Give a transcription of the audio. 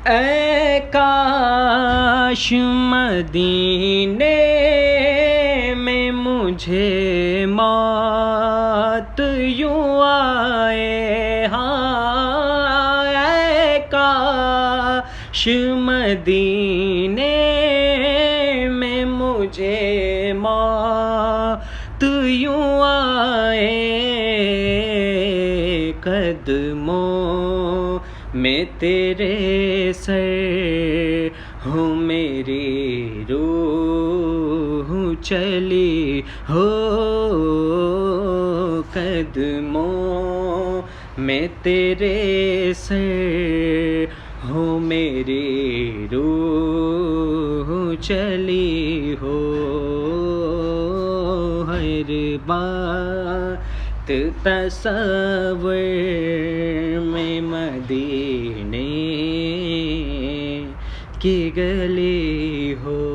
اے کاش مدینے میں مجھے موت یوں آئے، ہاں اے کاش مدینے میں مجھے موت یوں آئے، قدموں میں تیرے سر ہو میری روح چلی ہو، قدموں میں تیرے سر ہو میری روح چلی ہو، ہر بات تصور میں مدینے کی گلی ہو۔